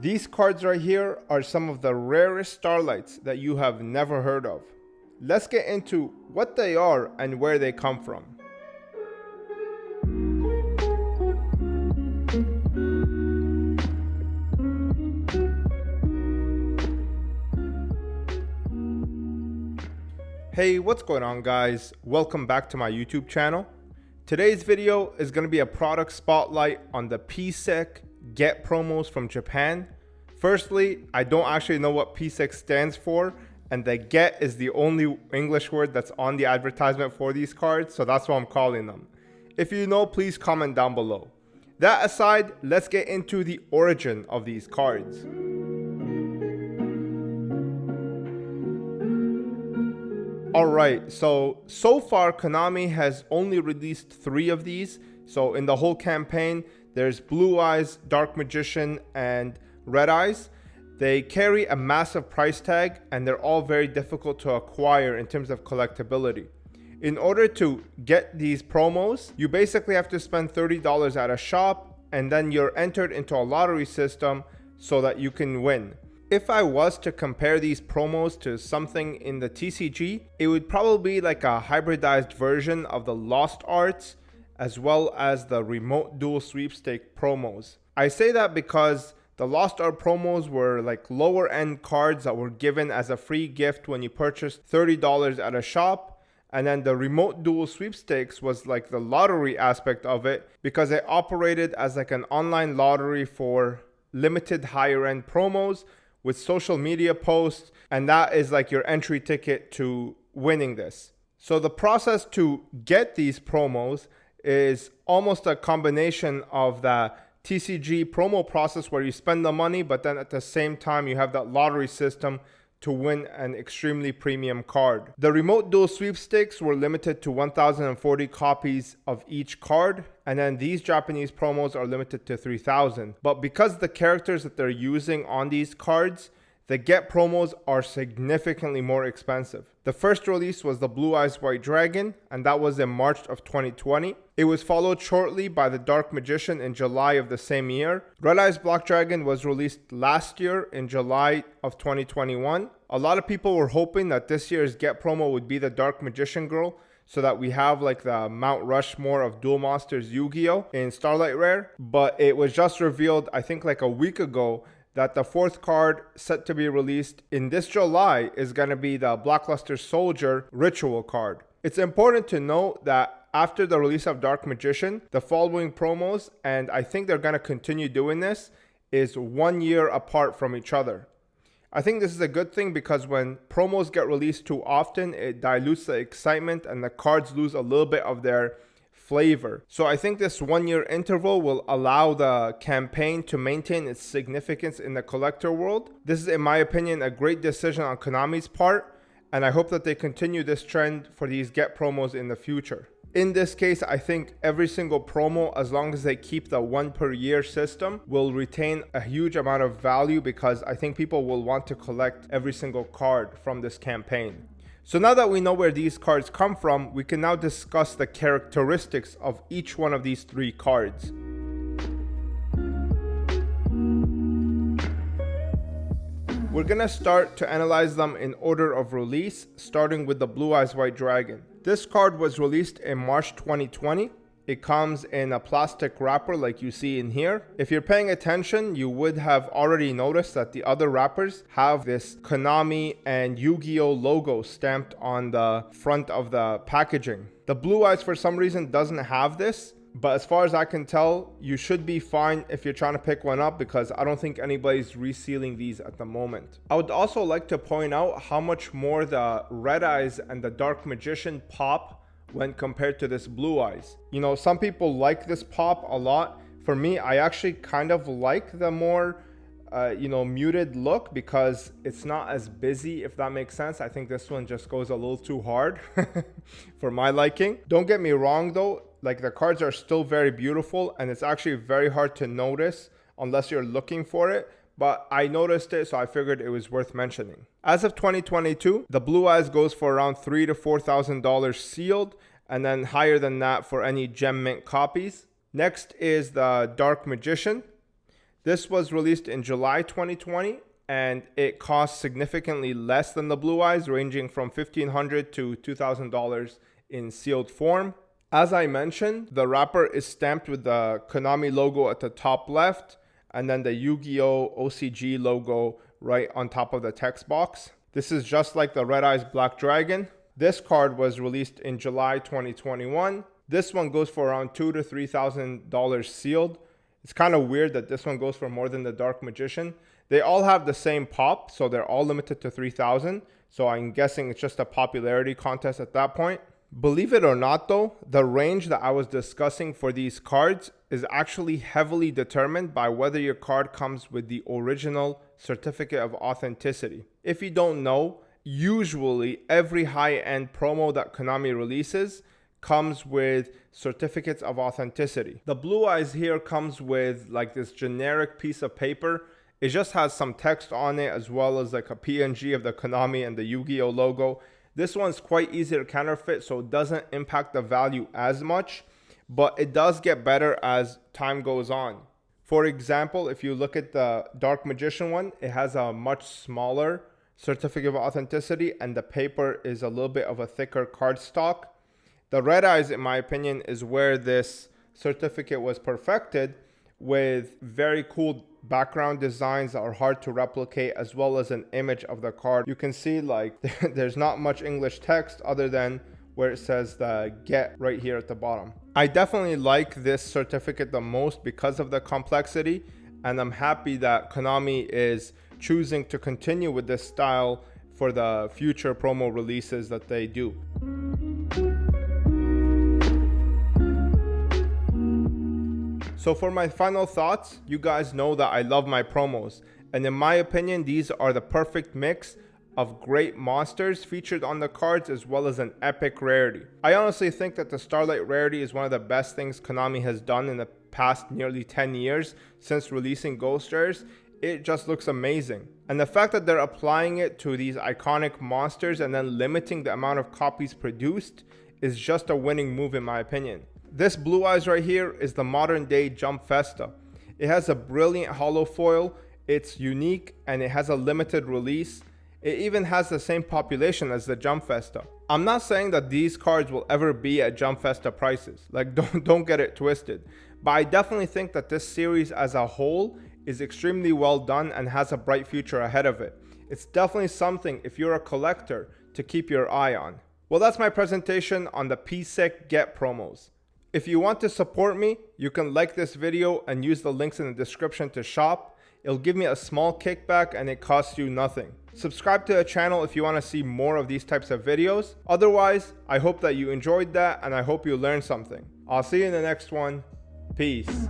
These cards right here are some of the rarest Starlights that you have never heard of. Let's get into what they are and where they come from. Hey, what's going on guys? Welcome back to my YouTube channel. Today's video is going to be a product spotlight on the PSEC Get promos from Japan. Firstly, I don't actually know what PSEC stands for, and the Get is the only English word that's on the advertisement for these cards, so that's what I'm calling them. If you know, please comment down below. That aside, let's get into the origin of these cards. Alright, so far Konami has only released 3 of these. So in the whole campaign, there's Blue Eyes, Dark Magician, and Red Eyes. They carry a massive price tag and they're all very difficult to acquire in terms of collectability. In order to get these promos, you basically have to spend $30 at a shop and then you're entered into a lottery system so that you can win. If I was to compare these promos to something in the TCG, it would probably be like a hybridized version of the Lost Arts as well as the Remote Duel Sweepstake promos. I say that because the Lost Art promos were like lower end cards that were given as a free gift when you purchased $30 at a shop. And then the Remote Duel Sweepstakes was like the lottery aspect of it because it operated as like an online lottery for limited higher end promos with social media posts, and that is like your entry ticket to winning this. So the process to get these promos is almost a combination of the TCG promo process where you spend the money, but then at the same time you have that lottery system to win an extremely premium card. The Remote Duel Sweepstakes were limited to 1,040 copies of each card, and then these Japanese promos are limited to 3,000. But because the characters that they're using on these cards, the Get promos are significantly more expensive. The first release was the Blue Eyes White Dragon, and that was in March of 2020. It was followed shortly by the Dark Magician in July of the same year. Red Eyes Black Dragon was released last year in July of 2021. A lot of people were hoping that this year's Get promo would be the Dark Magician Girl, so that we have like the Mount Rushmore of Duel Monsters Yu-Gi-Oh! In Starlight Rare. But it was just revealed, I think like a week ago, that the 4th card set to be released in this July is going to be the Blackluster Soldier Ritual card. It's important to note that after the release of Dark Magician, the following promos, and I think they're going to continue doing this, is 1 year apart from each other. I think this is a good thing because when promos get released too often, it dilutes the excitement and the cards lose a little bit of their flavor. So I think this 1 year interval will allow the campaign to maintain its significance in the collector world. This is, in my opinion, a great decision on Konami's part, and I hope that they continue this trend for these Get promos in the future. In this case, I think every single promo, as long as they keep the 1 per year system, will retain a huge amount of value because I think people will want to collect every single card from this campaign. So now that we know where these cards come from, we can now discuss the characteristics of each one of these 3 cards. We're gonna start to analyze them in order of release, starting with the Blue Eyes White Dragon. This card was released in March 2020. It comes in a plastic wrapper like you see in here. If you're paying attention, you would have already noticed that the other wrappers have this Konami and Yu-Gi-Oh logo stamped on the front of the packaging. The Blue Eyes for some reason doesn't have this, but as far as I can tell, you should be fine if you're trying to pick one up because I don't think anybody's resealing these at the moment. I would also like to point out how much more the Red Eyes and the Dark Magician pop when compared to this Blue Eyes. You know, some people like this pop a lot. For me, I actually kind of like the more, muted look because it's not as busy, if that makes sense. I think this one just goes a little too hard for my liking. Don't get me wrong though, like the cards are still very beautiful and it's actually very hard to notice unless you're looking for it. But I noticed it, so I figured it was worth mentioning. As of 2022, the Blue Eyes goes for around $3,000 to $4,000 sealed, and then higher than that for any gem mint copies. Next is the Dark Magician. This was released in July 2020, and it costs significantly less than the Blue Eyes, ranging from $1,500 to $2,000 in sealed form. As I mentioned, the wrapper is stamped with the Konami logo at the top left, and then the Yu-Gi-Oh! OCG logo right on top of the text box. This is just like the Red Eyes Black Dragon. This card was released in July 2021. This one goes for around $2,000 to $3,000 sealed. It's kind of weird that this one goes for more than the Dark Magician. They all have the same pop, so they're all limited to 3,000. So I'm guessing it's just a popularity contest at that point. Believe it or not though, the range that I was discussing for these cards is actually heavily determined by whether your card comes with the original certificate of authenticity. If you don't know, usually every high-end promo that Konami releases comes with certificates of authenticity. The Blue Eyes here comes with like this generic piece of paper. It just has some text on it as well as like a PNG of the Konami and the Yu-Gi-Oh logo. This one's quite easy to counterfeit, so it doesn't impact the value as much, but it does get better as time goes on. For example, if you look at the Dark Magician one, it has a much smaller certificate of authenticity and the paper is a little bit of a thicker cardstock. The Red Eyes, in my opinion, is where this certificate was perfected, with very cool background designs that are hard to replicate, as well as an image of the card. You can see like there's not much English text other than where it says the get right here at the bottom. I definitely like this certificate the most because of the complexity, and I'm happy that Konami is choosing to continue with this style for the future promo releases that they do. So for my final thoughts, you guys know that I love my promos, and in my opinion, these are the perfect mix of great monsters featured on the cards as well as an epic rarity. I honestly think that the Starlight rarity is one of the best things Konami has done in the past nearly 10 years since releasing Ghost Rares. It just looks amazing. And the fact that they're applying it to these iconic monsters and then limiting the amount of copies produced is just a winning move in my opinion. This Blue Eyes right here is the modern day Jump Festa. It has a brilliant holo foil, it's unique, and it has a limited release. It even has the same population as the Jump Festa. I'm not saying that these cards will ever be at Jump Festa prices, like don't get it twisted. But I definitely think that this series as a whole is extremely well done and has a bright future ahead of it. It's definitely something, if you're a collector, to keep your eye on. Well, that's my presentation on the PSEC Get promos. If you want to support me, you can like this video and use the links in the description to shop. It'll give me a small kickback and it costs you nothing. Subscribe to the channel if you want to see more of these types of videos. Otherwise, I hope that you enjoyed that and I hope you learned something. I'll see you in the next one. Peace.